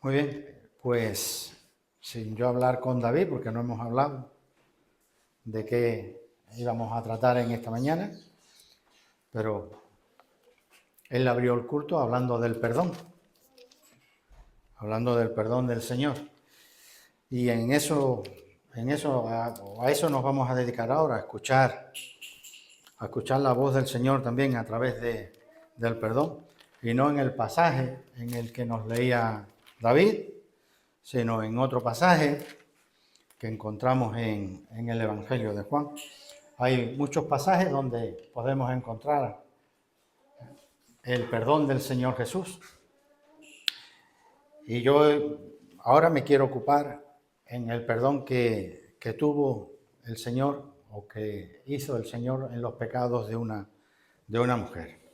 Muy bien, pues sin yo hablar con David, porque no hemos hablado de qué íbamos a tratar en esta mañana, pero él abrió el culto hablando del perdón del Señor. Y a eso nos vamos a dedicar ahora, a escuchar la voz del Señor también a través del perdón, y no en el pasaje en el que nos leía David, sino en otro pasaje que encontramos en el Evangelio de Juan. Hay muchos pasajes donde podemos encontrar el perdón del Señor Jesús. Y yo ahora me quiero ocupar en el perdón que tuvo el Señor o que hizo el Señor en los pecados de una mujer.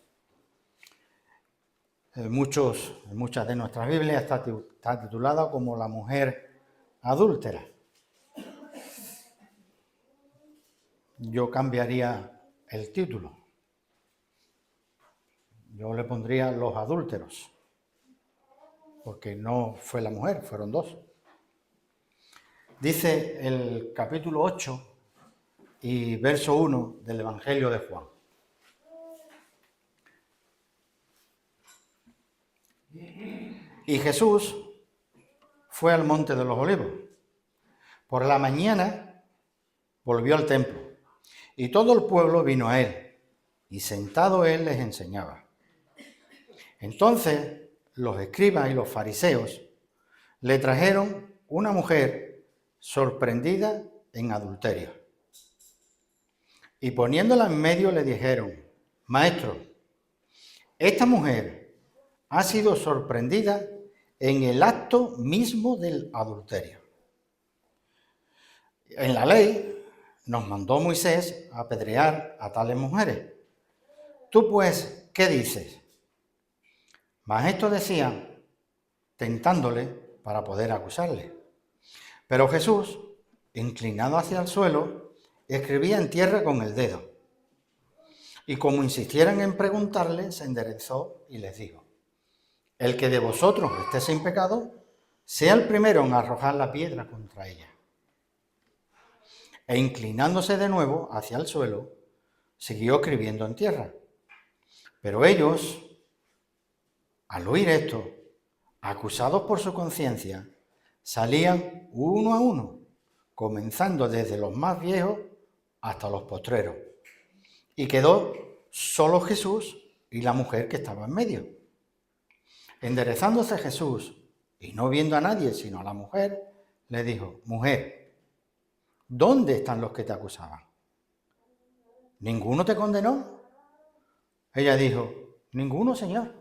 Muchas de nuestras Biblias está titulada como la mujer adúltera. Yo cambiaría el título. Yo le pondría los adúlteros, porque no fue la mujer, fueron dos. Dice el capítulo 8 y verso 1 del Evangelio de Juan. Y Jesús fue al monte de los Olivos. Por la mañana volvió al templo, y todo el pueblo vino a él, y sentado él les enseñaba. Entonces los escribas y los fariseos le trajeron una mujer sorprendida en adulterio. Y poniéndola en medio le dijeron: Maestro, esta mujer ha sido sorprendida en el acto mismo del adulterio. En la ley nos mandó Moisés a apedrear a tales mujeres. Tú pues, ¿qué dices? Mas esto decían, tentándole para poder acusarle. Pero Jesús, inclinado hacia el suelo, escribía en tierra con el dedo. Y como insistieran en preguntarle, se enderezó y les dijo: el que de vosotros esté sin pecado, sea el primero en arrojar la piedra contra ella. E inclinándose de nuevo hacia el suelo, siguió escribiendo en tierra. Pero ellos, al oír esto, acusados por su conciencia, salían uno a uno, comenzando desde los más viejos hasta los postreros. Y quedó solo Jesús y la mujer que estaba en medio. Enderezándose Jesús y no viendo a nadie sino a la mujer, le dijo: Mujer, ¿dónde están los que te acusaban? ¿Ninguno te condenó? Ella dijo: Ninguno, Señor.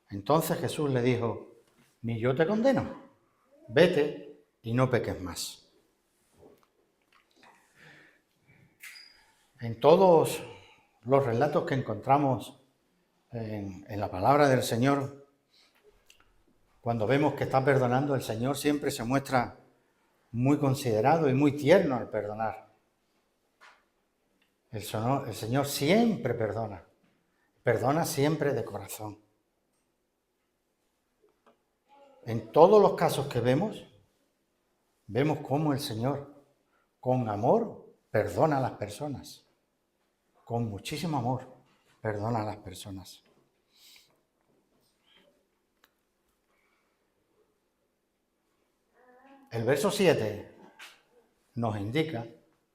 Entonces Jesús le dijo: Ni yo te condeno. Vete y no peques más. En todos los relatos que encontramos en la palabra del Señor, cuando vemos que está perdonando, el Señor siempre se muestra muy considerado y muy tierno al perdonar. El Señor siempre perdona siempre de corazón. En todos los casos que vemos cómo el Señor, con amor, perdona a las personas. Con muchísimo amor, perdona a las personas. El verso 7 nos indica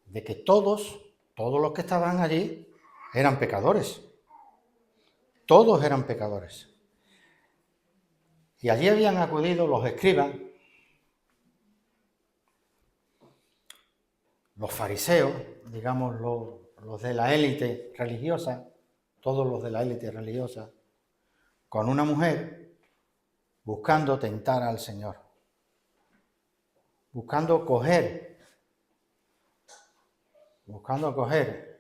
de que todos los que estaban allí eran pecadores. Todos eran pecadores. Y allí habían acudido los escribas, los fariseos, digamos los de la élite religiosa, todos los de la élite religiosa, con una mujer buscando tentar al Señor, buscando coger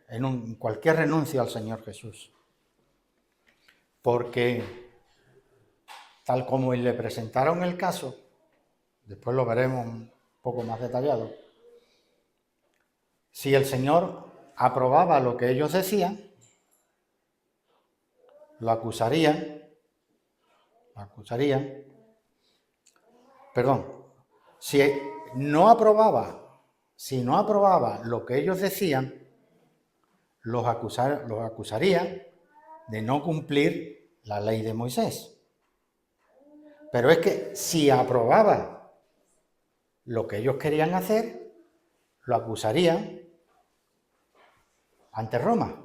en cualquier renuncia al Señor Jesús. Porque tal como le presentaron el caso, después lo veremos un poco más detallado, si el Señor aprobaba lo que ellos decían, lo acusarían perdón, si no aprobaba lo que ellos decían, los acusarían de no cumplir la ley de Moisés. Pero es que si aprobaba lo que ellos querían hacer, lo acusarían ante Roma,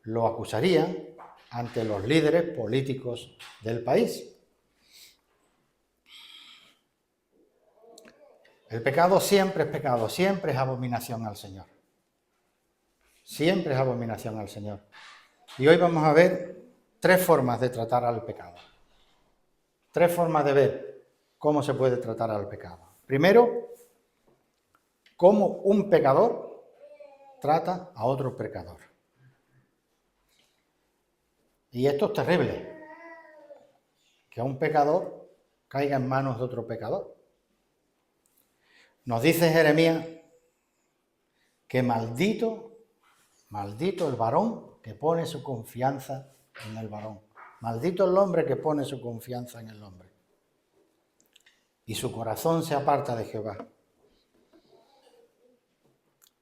lo acusarían ante los líderes políticos del país. El pecado siempre es pecado, siempre es abominación al Señor. Siempre es abominación al Señor. Y hoy vamos a ver 3 formas de tratar al pecado. 3 formas de ver cómo se puede tratar al pecado. Primero, cómo un pecador trata a otro pecador. Y esto es terrible, que un pecador caiga en manos de otro pecador. Nos dice Jeremías que maldito el varón que pone su confianza en el varón. Maldito el hombre que pone su confianza en el hombre. Y su corazón se aparta de Jehová.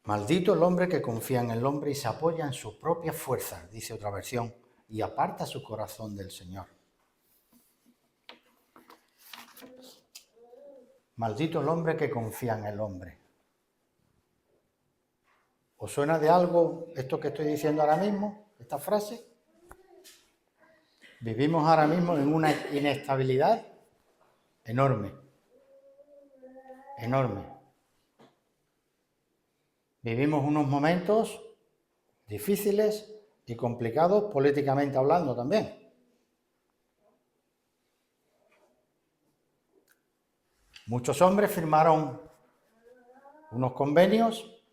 Maldito el hombre que confía en el hombre y se apoya en sus propias fuerzas, dice otra versión, y aparta su corazón del Señor. Maldito el hombre que confía en el hombre. ¿Os suena de algo esto que estoy diciendo ahora mismo, esta frase? Vivimos ahora mismo en una inestabilidad enorme. Vivimos unos momentos difíciles y complicados políticamente hablando también. Muchos hombres firmaron unos convenios,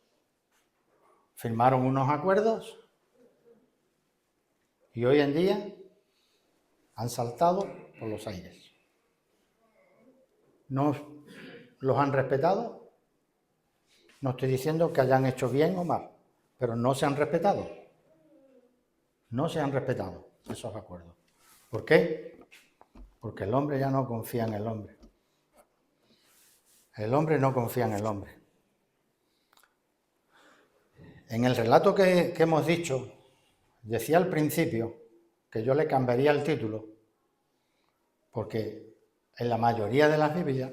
firmaron unos acuerdos y hoy en día han saltado por los aires. ¿No los han respetado? No estoy diciendo que hayan hecho bien o mal, pero no se han respetado. No se han respetado esos acuerdos. ¿Por qué? Porque el hombre ya no confía en el hombre. El hombre no confía en el hombre. En el relato que hemos dicho, decía al principio que yo le cambiaría el título, porque en la mayoría de las Biblias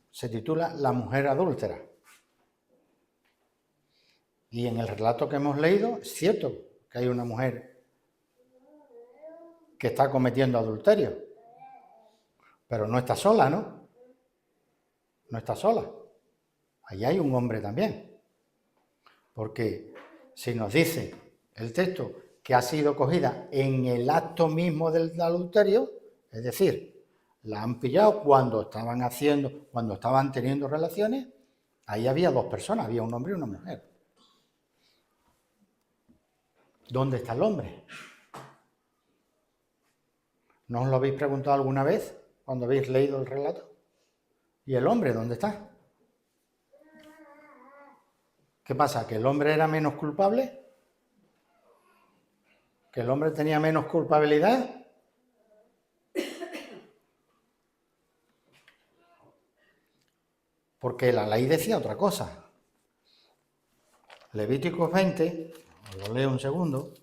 se titula La mujer adúltera. Y en el relato que hemos leído, es cierto que hay una mujer que está cometiendo adulterio, pero no está sola, ¿no? No está sola. Allí hay un hombre también. Porque si nos dice el texto que ha sido cogida en el acto mismo del adulterio, es decir, la han pillado cuando estaban teniendo relaciones, ahí había 2 personas, había un hombre y una mujer. ¿Dónde está el hombre? ¿No os lo habéis preguntado alguna vez cuando habéis leído el relato? ¿Y el hombre dónde está? ¿Qué pasa? ¿Que el hombre era menos culpable? ¿Que el hombre tenía menos culpabilidad? Porque la ley decía otra cosa. Levíticos 20, os lo leo un segundo.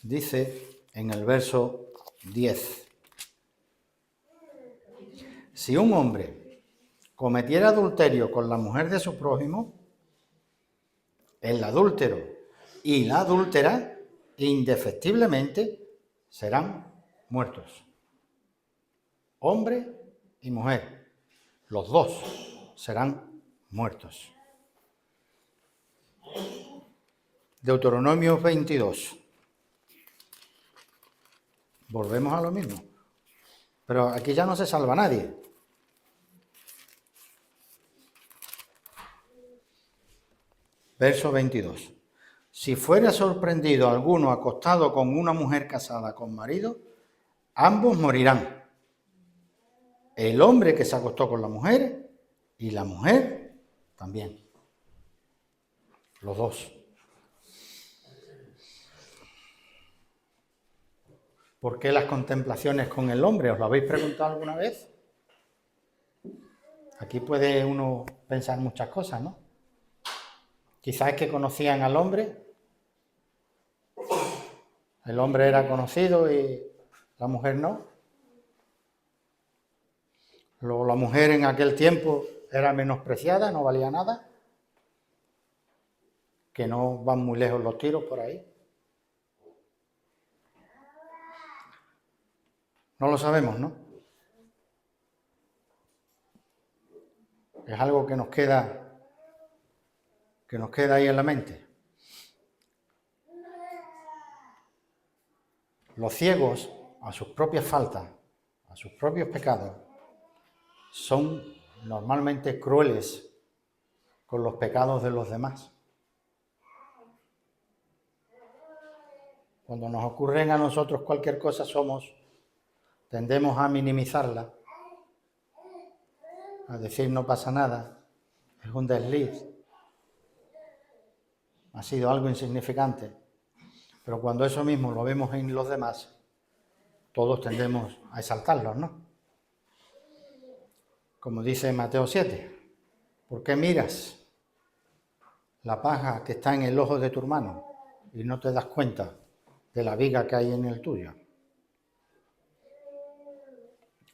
Dice en el verso 10, si un hombre cometiera adulterio con la mujer de su prójimo, el adúltero y la adúltera indefectiblemente serán muertos. Hombre y mujer, los 2 serán muertos. Deuteronomio 22. Volvemos a lo mismo. Pero aquí ya no se salva nadie. Verso 22. Si fuera sorprendido alguno acostado con una mujer casada con marido, ambos morirán. El hombre que se acostó con la mujer y la mujer también. Los dos. ¿Por qué las contemplaciones con el hombre? ¿Os lo habéis preguntado alguna vez? Aquí puede uno pensar muchas cosas, ¿no? Quizás es que conocían al hombre. El hombre era conocido y la mujer no. Luego la mujer en aquel tiempo era menospreciada, no valía nada. Que no van muy lejos los tiros por ahí. No lo sabemos, ¿no? Es algo que nos queda ahí en la mente. Los ciegos, a sus propias faltas, a sus propios pecados, son normalmente crueles con los pecados de los demás. Cuando nos ocurren a nosotros cualquier cosa, tendemos a minimizarla, a decir no pasa nada, es un desliz, ha sido algo insignificante. Pero cuando eso mismo lo vemos en los demás, todos tendemos a exaltarlos, ¿no? Como dice Mateo 7, ¿por qué miras la paja que está en el ojo de tu hermano y no te das cuenta de la viga que hay en el tuyo?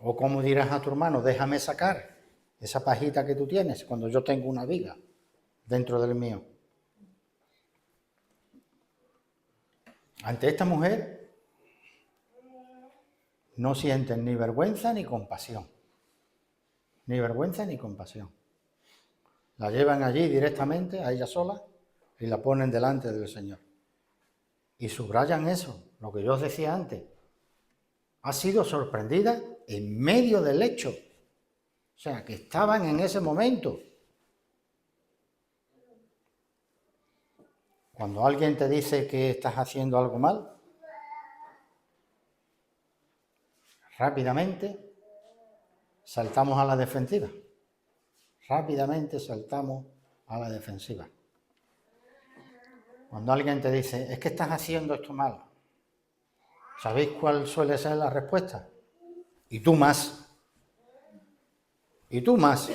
¿O cómo dirás a tu hermano, déjame sacar esa pajita que tú tienes cuando yo tengo una viga dentro del mío? Ante esta mujer no sienten ni vergüenza ni compasión. Ni vergüenza ni compasión. La llevan allí directamente, a ella sola, y la ponen delante del Señor. Y subrayan eso, lo que yo os decía antes. Ha sido sorprendida en medio del hecho. O sea, que estaban en ese momento. Cuando alguien te dice que estás haciendo algo mal, rápidamente saltamos a la defensiva. Rápidamente saltamos a la defensiva. Cuando alguien te dice, es que estás haciendo esto mal, ¿sabéis cuál suele ser la respuesta? Y tú más. Y tú más.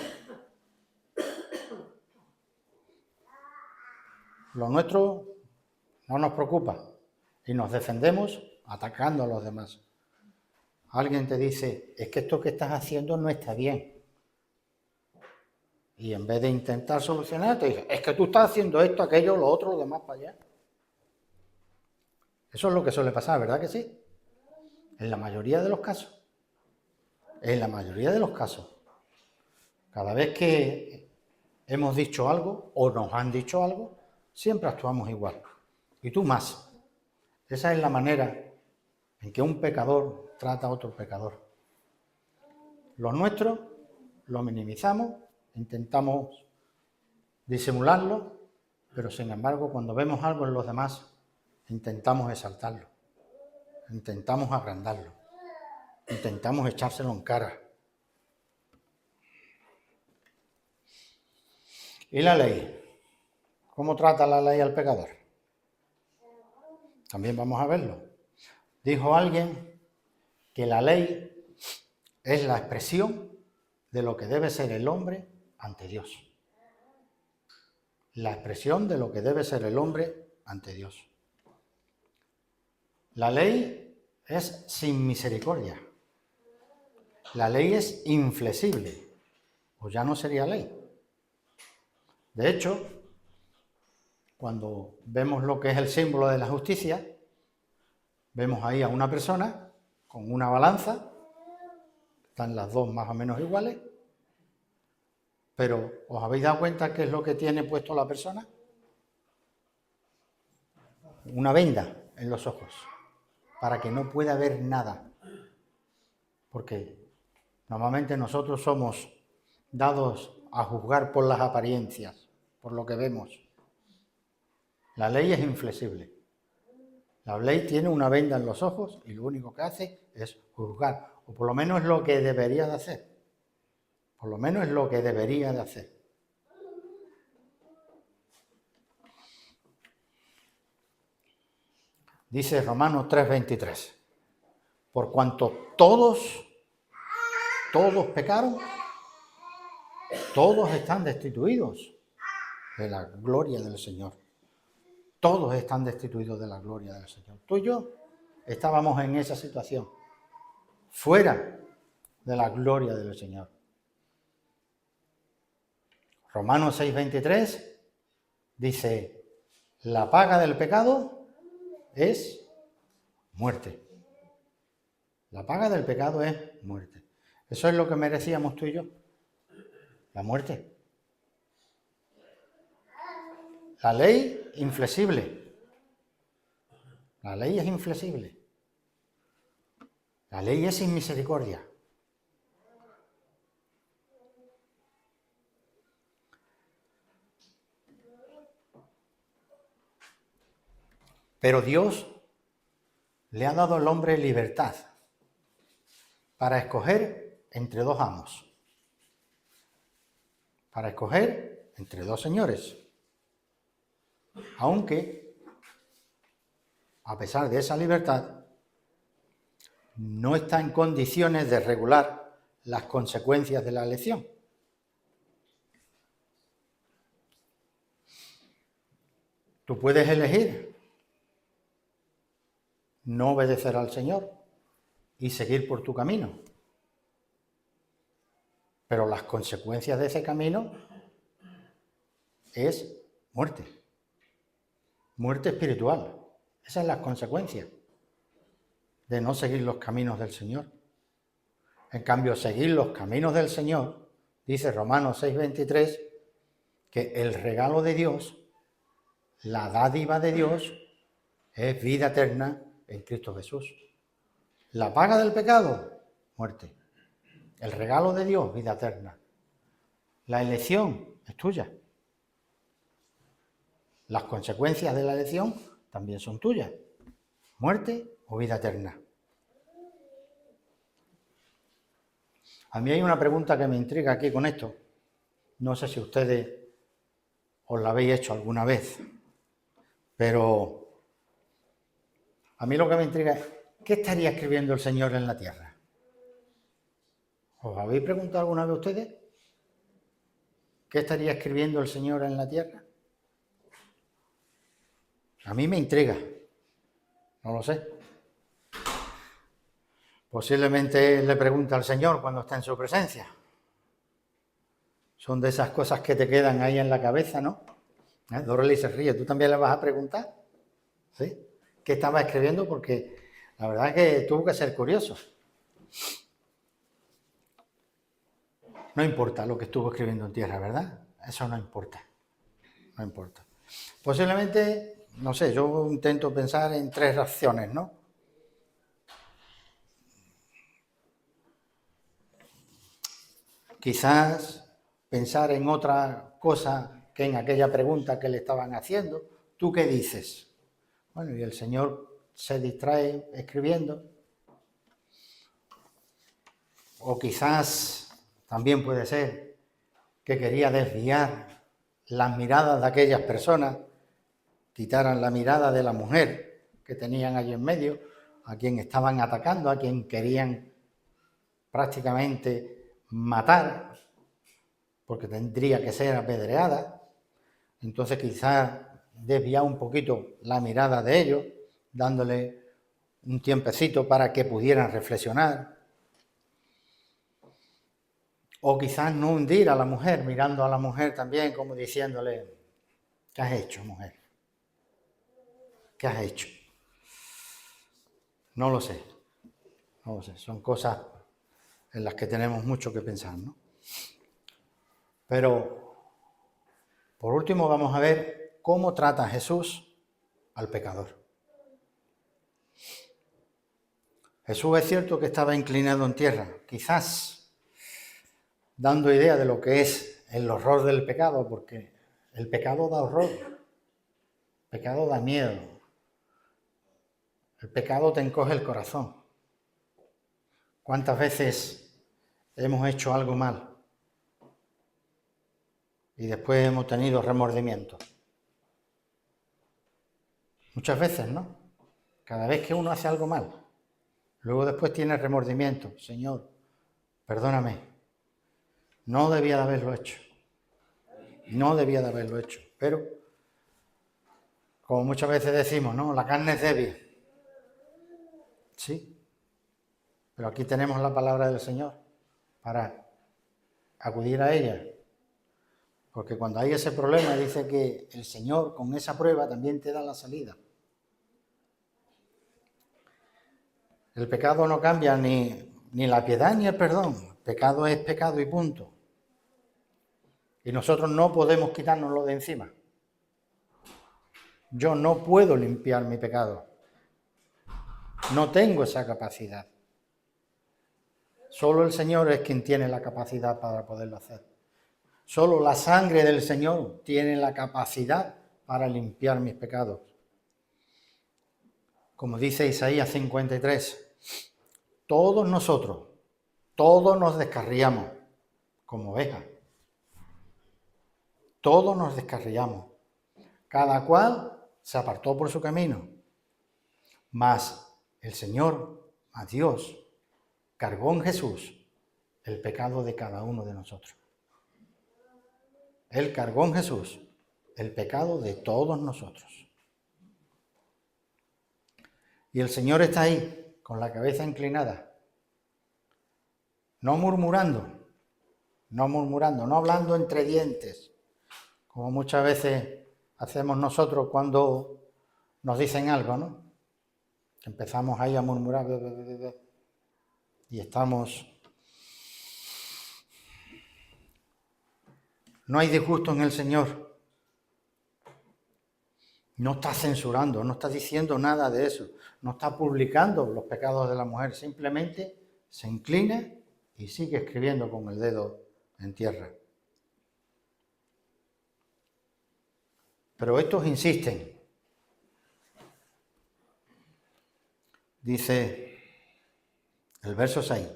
Lo nuestro no nos preocupa y nos defendemos atacando a los demás. Alguien te dice, es que esto que estás haciendo no está bien. Y en vez de intentar solucionar, te dice, es que tú estás haciendo esto, aquello, lo otro, lo demás para allá. Eso es lo que suele pasar, ¿verdad que sí? En la mayoría de los casos. En la mayoría de los casos. Cada vez que hemos dicho algo o nos han dicho algo, siempre actuamos igual. Y tú más. Esa es la manera en que un pecador trata a otro pecador. Lo nuestro lo minimizamos, intentamos disimularlo, pero sin embargo cuando vemos algo en los demás, intentamos exaltarlo, intentamos agrandarlo, intentamos echárselo en cara. ¿Y la ley? ¿Cómo trata la ley al pecador? También vamos a verlo. Dijo alguien que la ley es la expresión de lo que debe ser el hombre ante Dios. La expresión de lo que debe ser el hombre ante Dios. La ley es sin misericordia. La ley es inflexible, o ya no sería ley. De hecho, cuando vemos lo que es el símbolo de la justicia, vemos ahí a una persona con una balanza, están las dos más o menos iguales, pero ¿os habéis dado cuenta qué es lo que tiene puesto la persona? Una venda en los ojos, para que no pueda ver nada. Porque normalmente nosotros somos dados a juzgar por las apariencias, por lo que vemos. La ley es inflexible. La ley tiene una venda en los ojos y lo único que hace es juzgar, o por lo menos es lo que debería de hacer. Por lo menos es lo que debería de hacer. Dice Romanos 3:23, por cuanto todos pecaron, todos están destituidos de la gloria del Señor. Todos están destituidos de la gloria del Señor. Tú y yo estábamos en esa situación, fuera de la gloria del Señor. Romanos 6:23 dice, la paga del pecado es muerte. La paga del pecado es muerte. Eso es lo que merecíamos tú y yo, la muerte. La ley inflexible. La ley es inflexible. La ley es sin misericordia. Pero Dios le ha dado al hombre libertad para escoger entre dos amos, para escoger entre dos señores. Aunque, a pesar de esa libertad, no está en condiciones de regular las consecuencias de la elección. Tú puedes elegir no obedecer al Señor y seguir por tu camino, pero las consecuencias de ese camino es muerte, muerte espiritual. Esas son las consecuencias de no seguir los caminos del Señor. En cambio, seguir los caminos del Señor, dice Romanos 6:23, que el regalo de Dios, la dádiva de Dios, es vida eterna en Cristo Jesús. La paga del pecado, muerte. El regalo de Dios, vida eterna. La elección es tuya. Las consecuencias de la elección también son tuyas. Muerte o vida eterna. A mí hay una pregunta que me intriga aquí con esto. No sé si ustedes os la habéis hecho alguna vez, pero a mí lo que me intriga es, ¿qué estaría escribiendo el Señor en la tierra? ¿Os habéis preguntado alguna vez ustedes? ¿Qué estaría escribiendo el Señor en la tierra? A mí me intriga. No lo sé. Posiblemente le pregunta al Señor cuando está en su presencia. Son de esas cosas que te quedan ahí en la cabeza, ¿no? Dorothy se ríe. ¿Tú también le vas a preguntar? ¿Sí? ¿Qué estaba escribiendo? Porque la verdad es que tuvo que ser curioso. No importa lo que estuvo escribiendo en tierra, ¿verdad? Eso no importa. No importa. Posiblemente, no sé, yo intento pensar en tres reacciones, ¿no? Quizás pensar en otra cosa que en aquella pregunta que le estaban haciendo. ¿Tú qué dices? Bueno, y el Señor se distrae escribiendo. O quizás también puede ser que quería desviar las miradas de aquellas personas, quitaran la mirada de la mujer que tenían allí en medio, a quien estaban atacando, a quien querían prácticamente matar, porque tendría que ser apedreada. Entonces quizás desviar un poquito la mirada de ellos, dándole un tiempecito para que pudieran reflexionar. O quizás no hundir a la mujer, mirando a la mujer también como diciéndole, ¿qué has hecho, mujer? ¿Qué has hecho? No lo sé, no lo sé. Son cosas en las que tenemos mucho que pensar, ¿no? Pero, por último, vamos a ver cómo trata Jesús al pecador. Jesús es cierto que estaba inclinado en tierra, quizás dando idea de lo que es el horror del pecado, porque el pecado da horror. El pecado da miedo. El pecado te encoge el corazón. ¿Cuántas veces hemos hecho algo mal y después hemos tenido remordimiento? Muchas veces, ¿no? Cada vez que uno hace algo mal, luego después tiene remordimiento. Señor, perdóname, no debía de haberlo hecho. No debía de haberlo hecho. Pero, como muchas veces decimos, ¿no? La carne es débil. Sí. Pero aquí tenemos la palabra del Señor para acudir a ella. Porque cuando hay ese problema dice que el Señor con esa prueba también te da la salida. El pecado no cambia ni la piedad ni el perdón. Pecado es pecado y punto. Y nosotros no podemos quitárnoslo de encima. Yo no puedo limpiar mi pecado. No tengo esa capacidad. Solo el Señor es quien tiene la capacidad para poderlo hacer. Solo la sangre del Señor tiene la capacidad para limpiar mis pecados. Como dice Isaías 53, todos nosotros, todos nos descarriamos como ovejas. Todos nos descarriamos. Cada cual se apartó por su camino. Mas el Señor, a Dios, cargó en Jesús el pecado de cada uno de nosotros. Él cargó en Jesús el pecado de todos nosotros. Y el Señor está ahí, con la cabeza inclinada, no murmurando, no hablando entre dientes, como muchas veces hacemos nosotros cuando nos dicen algo, ¿no? Empezamos ahí a murmurar y estamos... No hay disgusto en el Señor. No está censurando, no está diciendo nada de eso. No está publicando los pecados de la mujer. Simplemente se inclina y sigue escribiendo con el dedo en tierra. Pero estos insisten. Dice el verso 6.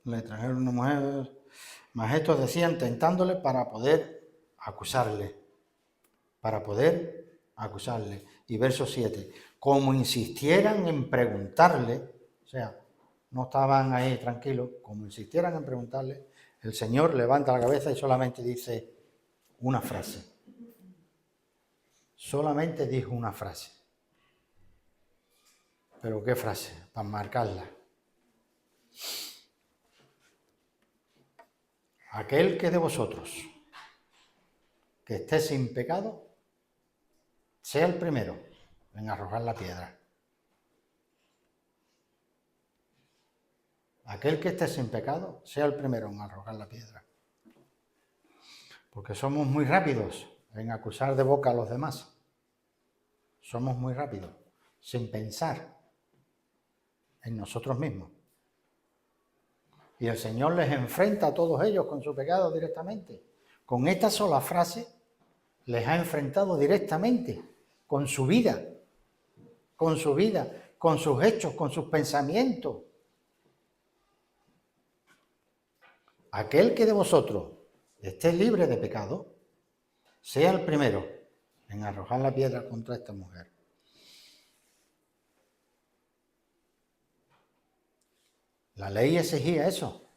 Le trajeron una mujer, mas estos decían tentándole para poder acusarle. Y verso 7, como insistieran en preguntarle, o sea, no estaban ahí tranquilos, como insistieran en preguntarle, el Señor levanta la cabeza y solamente dice una frase. Solamente dijo una frase. ¿Pero qué frase? Para marcarla. Aquel que de vosotros que esté sin pecado, sea el primero en arrojar la piedra. Aquel que esté sin pecado, sea el primero en arrojar la piedra. Porque somos muy rápidos en acusar de boca a los demás. Somos muy rápidos, sin pensar en nosotros mismos. Y el Señor les enfrenta a todos ellos con su pecado directamente. Con esta sola frase les ha enfrentado directamente con su vida, con sus hechos, con sus pensamientos. Aquel que de vosotros esté libre de pecado, sea el primero en arrojar la piedra contra esta mujer. La ley exigía eso.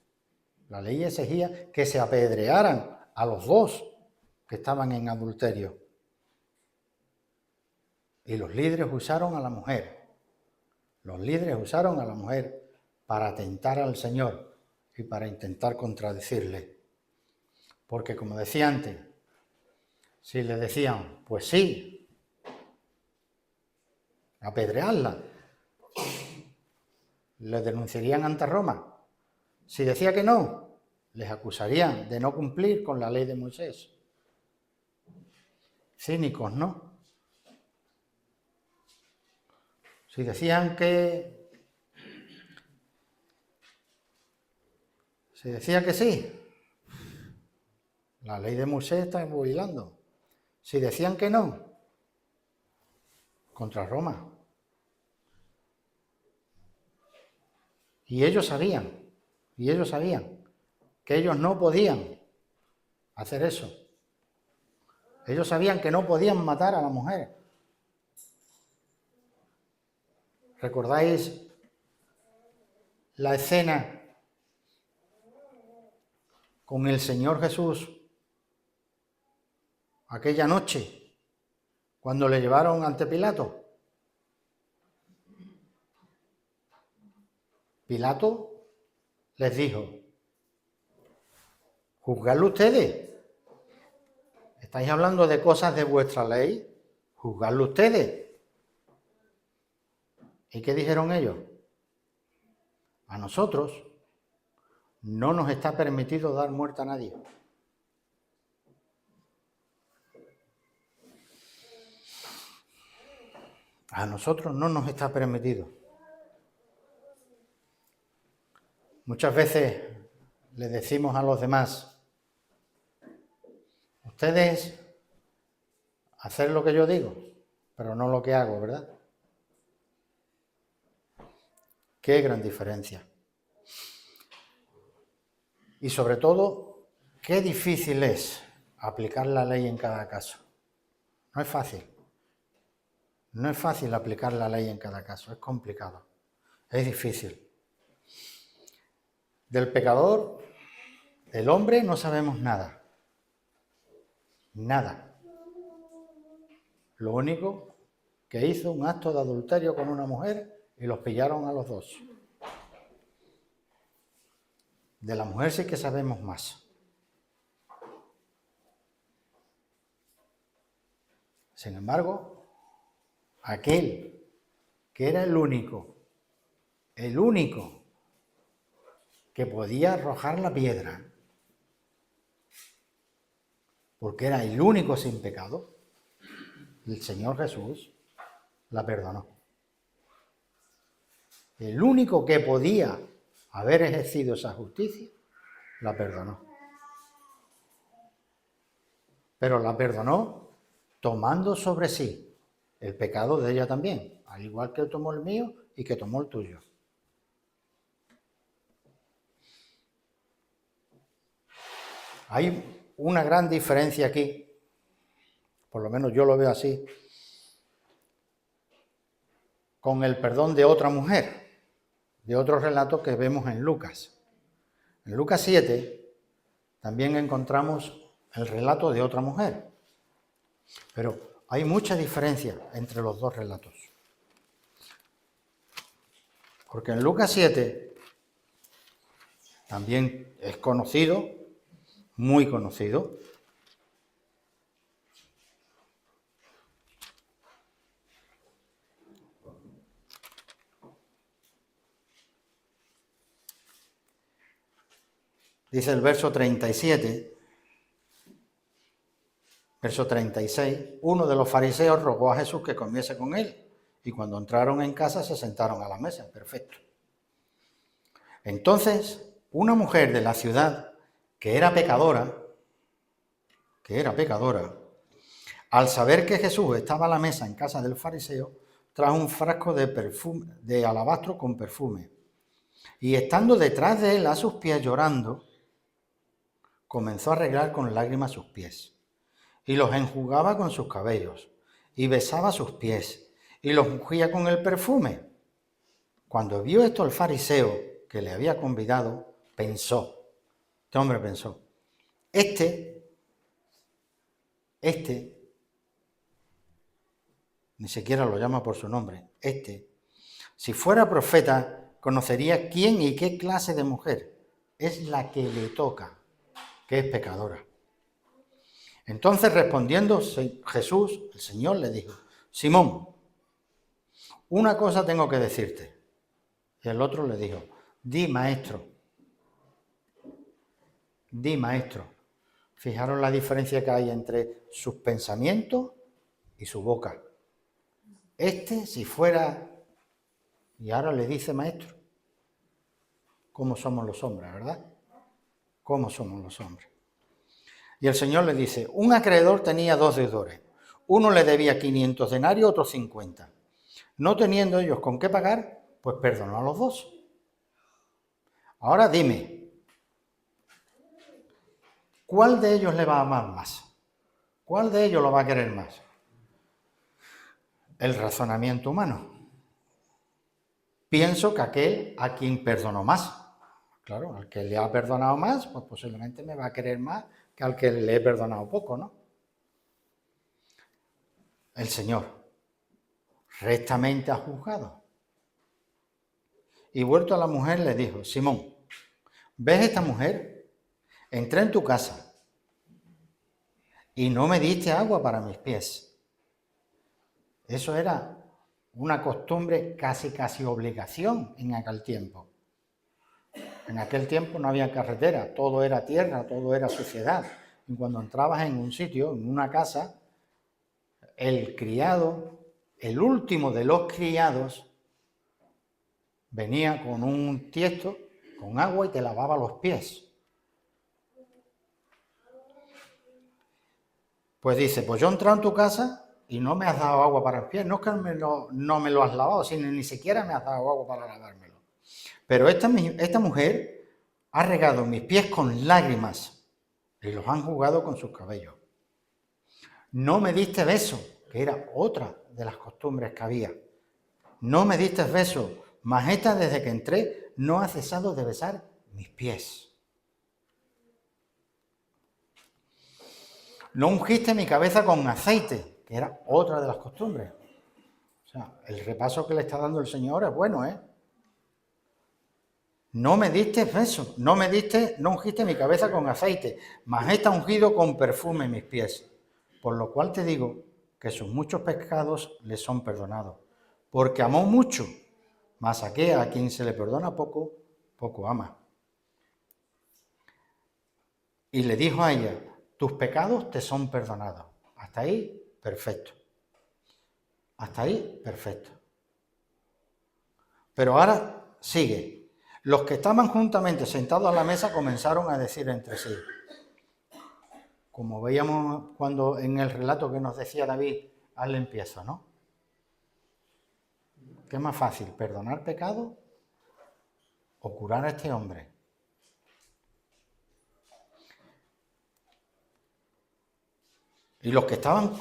La ley exigía que se apedrearan a los dos que estaban en adulterio. Y los líderes usaron a la mujer. Los líderes usaron a la mujer para tentar al Señor y para intentar contradecirle. Porque como decía antes, si le decían, pues sí, apedrearla, le denunciarían ante Roma. Si decía que no, les acusarían de no cumplir con la ley de Moisés. Cínicos, ¿no? Si decían que Si decía que sí, la ley de Moisés está bailando. Si decían que no, contra Roma. Y ellos sabían que ellos no podían hacer eso. Ellos sabían que no podían matar a la mujer. ¿Recordáis la escena con el Señor Jesús aquella noche cuando le llevaron ante Pilato? Pilato les dijo: juzgadlo ustedes. ¿Estáis hablando de cosas de vuestra ley? Juzgadlo ustedes. ¿Y qué dijeron ellos? A nosotros no nos está permitido dar muerte a nadie. A nosotros no nos está permitido. Muchas veces le decimos a los demás: ustedes hacen lo que yo digo, pero no lo que hago, ¿verdad? Qué gran diferencia. Y sobre todo, qué difícil es aplicar la ley en cada caso. No es fácil. No es fácil aplicar la ley en cada caso, es complicado, es difícil. Del pecador, el hombre, no sabemos nada. Nada. Lo único que hizo un acto de adulterio con una mujer y los pillaron a los dos. De la mujer sí que sabemos más. Sin embargo, aquel que era el único que podía arrojar la piedra, porque era el único sin pecado, el Señor Jesús la perdonó. El único que podía haber ejercido esa justicia, la perdonó. Pero la perdonó tomando sobre sí el pecado de ella también, al igual que tomó el mío y que tomó el tuyo. Hay una gran diferencia aquí, por lo menos yo lo veo así, con el perdón de otra mujer, de otro relato que vemos en Lucas. En Lucas 7 también encontramos el relato de otra mujer, pero hay mucha diferencia entre los dos relatos. Porque en Lucas 7 también es conocido, muy conocido, dice el verso 37, verso 36, uno de los fariseos rogó a Jesús que comiese con él, y cuando entraron en casa se sentaron a la mesa. Perfecto. Entonces, una mujer de la ciudad que era pecadora, al saber que Jesús estaba a la mesa en casa del fariseo, trajo un frasco de perfume, de alabastro con perfume, y estando detrás de él a sus pies llorando, comenzó a arreglar con lágrimas sus pies, y los enjugaba con sus cabellos, y besaba sus pies, y los ungía con el perfume. Cuando vio esto el fariseo que le había convidado, este hombre pensó, este, ni siquiera lo llama por su nombre, si fuera profeta, conocería quién y qué clase de mujer es la que le toca, que es pecadora. Entonces, respondiendo Jesús, el Señor le dijo, Simón, una cosa tengo que decirte. Y el otro le dijo, di maestro. Fijaros la diferencia que hay entre sus pensamientos y su boca. Si fuera, y ahora le dice maestro. ¿Cómo somos los hombres, verdad? cómo somos los hombres. Y el Señor le dice, un acreedor tenía 2 deudores. Uno le debía 500 denarios, otro 50. No teniendo ellos con qué pagar, pues perdonó a los 2. Ahora dime, ¿cuál de ellos le va a amar más? ¿Cuál de ellos lo va a querer más? El razonamiento humano. Pienso que aquel a quien perdonó más. Claro, al que le ha perdonado más, pues posiblemente me va a querer más que al que le he perdonado poco, ¿no? El Señor rectamente ha juzgado. Y vuelto a la mujer le dijo, Simón, ¿ves esta mujer? Entré en tu casa y no me diste agua para mis pies. Eso era una costumbre, casi obligación en aquel tiempo. En aquel tiempo no había carretera, todo era tierra, todo era suciedad. Y cuando entrabas en un sitio, en una casa, el criado, el último de los criados, venía con un tiesto, con agua y te lavaba los pies. Pues dice, pues yo he entrado en tu casa y no me has dado agua para los pies. No es que no me lo has lavado, sino ni siquiera me has dado agua para lavármelo. Pero esta mujer ha regado mis pies con lágrimas y los han jugado con sus cabellos. No me diste beso, que era otra de las costumbres que había. No me diste beso, mas esta desde que entré no ha cesado de besar mis pies. No ungiste mi cabeza con aceite, que era otra de las costumbres. O sea, el repaso que le está dando el Señor es bueno, ¿eh? No me diste beso, no ungiste mi cabeza con aceite, mas esta ungido con perfume mis pies. Por lo cual te digo que sus muchos pecados le son perdonados, porque amó mucho, mas aquel a quien se le perdona poco, poco ama. Y le dijo a ella, tus pecados te son perdonados. Hasta ahí, perfecto. Hasta ahí, perfecto. Pero ahora sigue. Los que estaban juntamente sentados a la mesa comenzaron a decir entre sí, como veíamos cuando en el relato que nos decía David al empiezo, ¿no? ¿Qué es más fácil, perdonar pecado o curar a este hombre? Y los que estaban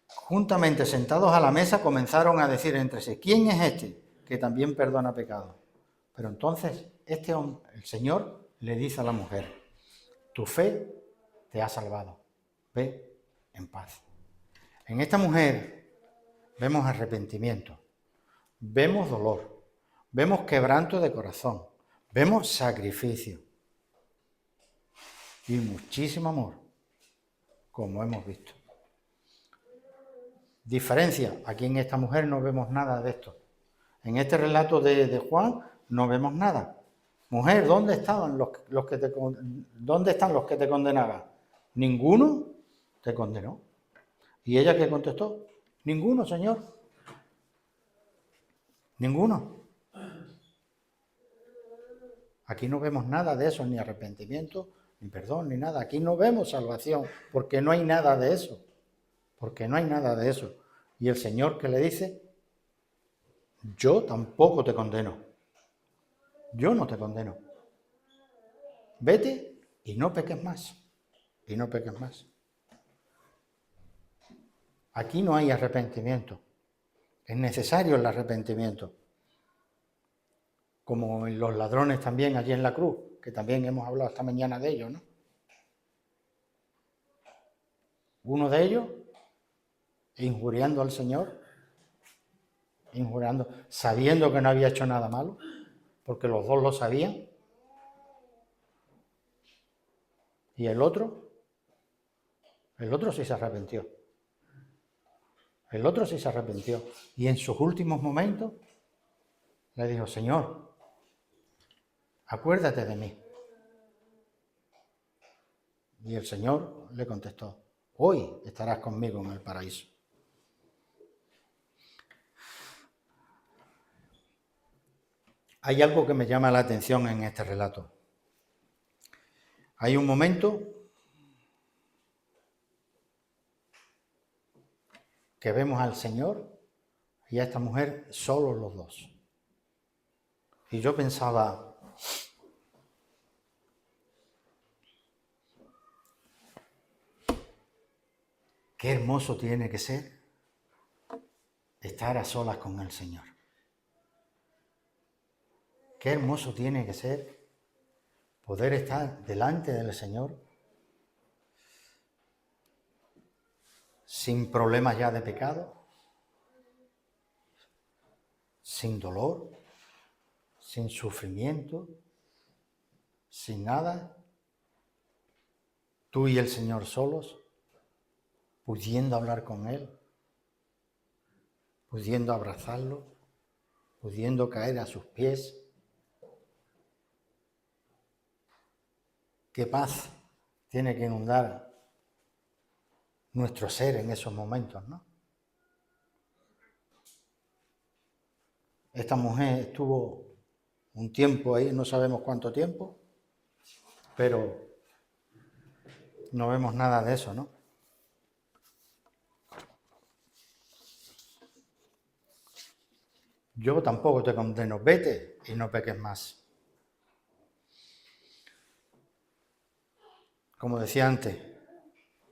juntamente sentados a la mesa comenzaron a decir entre sí, ¿quién es este que también perdona pecado? Pero entonces este hombre, el Señor le dice a la mujer, tu fe te ha salvado, ve en paz. En esta mujer vemos arrepentimiento, vemos dolor, vemos quebranto de corazón, vemos sacrificio y muchísimo amor, como hemos visto. Diferencia, aquí en esta mujer no vemos nada de esto. En este relato de Juan no vemos nada. Mujer, ¿dónde están los que te condenaban? Ninguno te condenó. ¿Y ella qué contestó? Ninguno, Señor. Ninguno. Aquí no vemos nada de eso, ni arrepentimiento, ni perdón, ni nada. Aquí no vemos salvación, porque no hay nada de eso. Porque no hay nada de eso. Y el Señor que le dice, yo tampoco te condeno. Yo no te condeno. Vete y no peques más. Y no peques más. Aquí no hay arrepentimiento. Es necesario el arrepentimiento. Como en los ladrones también allí en la cruz, que también hemos hablado esta mañana de ellos, ¿no? Uno de ellos, injuriando al Señor, sabiendo que no había hecho nada malo, porque los dos lo sabían. Y el otro sí se arrepintió. El otro sí se arrepintió. Y en sus últimos momentos le dijo, Señor, acuérdate de mí. Y el Señor le contestó, hoy estarás conmigo en el paraíso. Hay algo que me llama la atención en este relato. Hay un momento que vemos al Señor y a esta mujer solos los dos. Y yo pensaba, qué hermoso tiene que ser estar a solas con el Señor. Qué hermoso tiene que ser poder estar delante del Señor sin problemas ya de pecado, sin dolor, sin sufrimiento, sin nada. Tú y el Señor solos, pudiendo hablar con Él, pudiendo abrazarlo, pudiendo caer a sus pies. Qué paz tiene que inundar nuestro ser en esos momentos, ¿no? Esta mujer estuvo un tiempo ahí, no sabemos cuánto tiempo, pero no vemos nada de eso, ¿no? Yo tampoco te condeno, vete y no peques más. Como decía antes,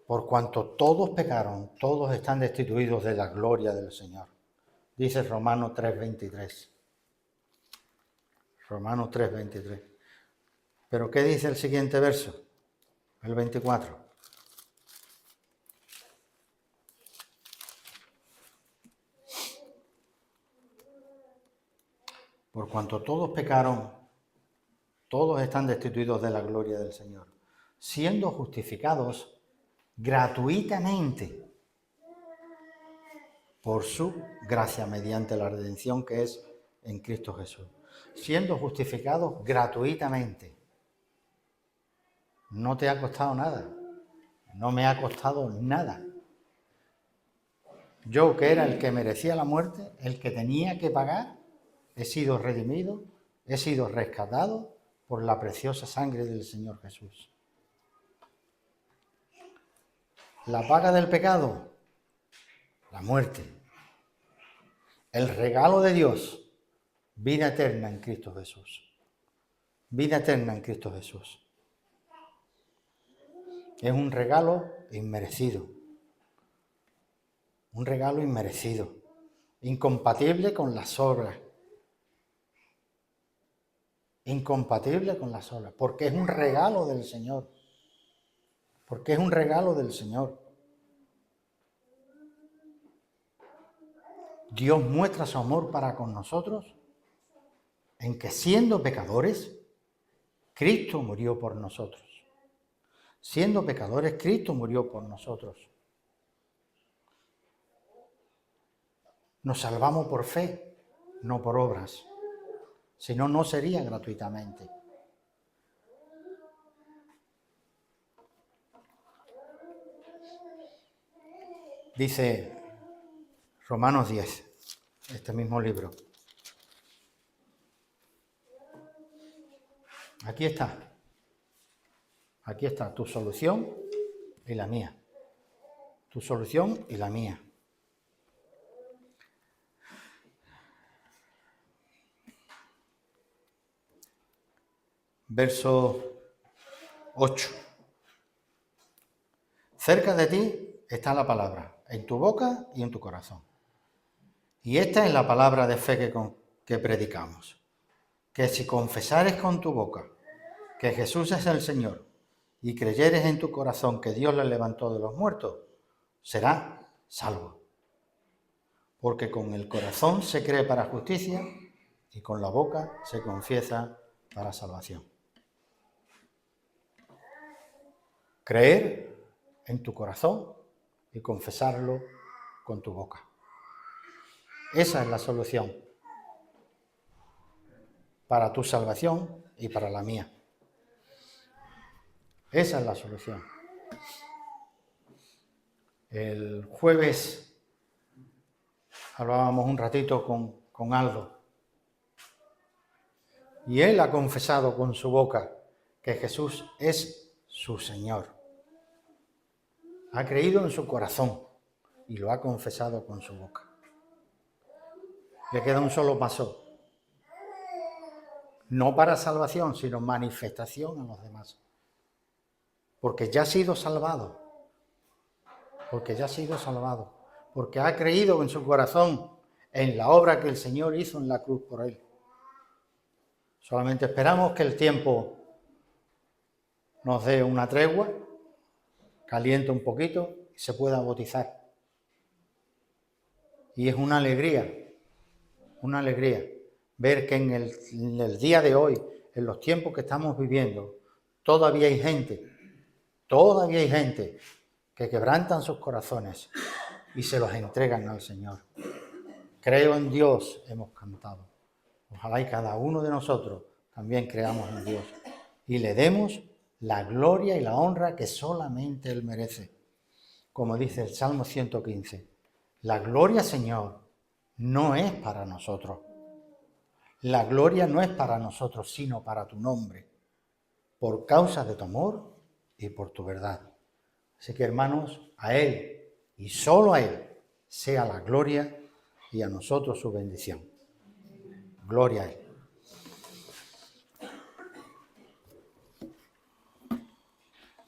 por cuanto todos pecaron, todos están destituidos de la gloria del Señor. Dice Romanos 3:23. Romanos 3:23. Pero ¿qué dice el siguiente verso? El 24. Por cuanto todos pecaron, todos están destituidos de la gloria del Señor, siendo justificados gratuitamente por su gracia mediante la redención que es en Cristo Jesús. Siendo justificados gratuitamente. No te ha costado nada. No me ha costado nada. Yo, que era el que merecía la muerte, el que tenía que pagar, he sido redimido, he sido rescatado por la preciosa sangre del Señor Jesús. La paga del pecado, la muerte. El regalo de Dios, vida eterna en Cristo Jesús. Vida eterna en Cristo Jesús. Es un regalo inmerecido. Un regalo inmerecido. Incompatible con las obras. Incompatible con las obras. Porque es un regalo del Señor. Porque es un regalo del Señor. Dios muestra su amor para con nosotros en que siendo pecadores, Cristo murió por nosotros. Siendo pecadores, Cristo murió por nosotros. Nos salvamos por fe, no por obras. Si no, no sería gratuitamente. Dice Romanos 10, este mismo libro. Aquí está. Aquí está tu solución y la mía. Tu solución y la mía. Verso 8. Cerca de ti está la palabra, en tu boca y en tu corazón. Y esta es la palabra de fe que predicamos. Que si confesares con tu boca que Jesús es el Señor y creyeres en tu corazón que Dios le levantó de los muertos, serás salvo. Porque con el corazón se cree para justicia y con la boca se confiesa para salvación. Creer en tu corazón y confesarlo con tu boca. Esa es la solución para tu salvación y para la mía. Esa es la solución. El jueves hablábamos un ratito con Aldo y él ha confesado con su boca que Jesús es su Señor. Ha creído en su corazón y lo ha confesado con su boca. Le queda un solo paso. No para salvación, sino manifestación a los demás. Porque ya ha sido salvado. Porque ya ha sido salvado. Porque ha creído en su corazón en la obra que el Señor hizo en la cruz por él. Solamente esperamos que el tiempo nos dé una tregua, caliente un poquito y se pueda bautizar. Y es una alegría ver que en el día de hoy, en los tiempos que estamos viviendo, todavía hay gente que quebrantan sus corazones y se los entregan al Señor. Creo en Dios, hemos cantado. Ojalá y cada uno de nosotros también creamos en Dios y le demos la gloria y la honra que solamente Él merece. Como dice el Salmo 115, la gloria, Señor, no es para nosotros. La gloria no es para nosotros, sino para tu nombre, por causa de tu amor y por tu verdad. Así que, hermanos, a Él y solo a Él sea la gloria y a nosotros su bendición. Gloria a Él.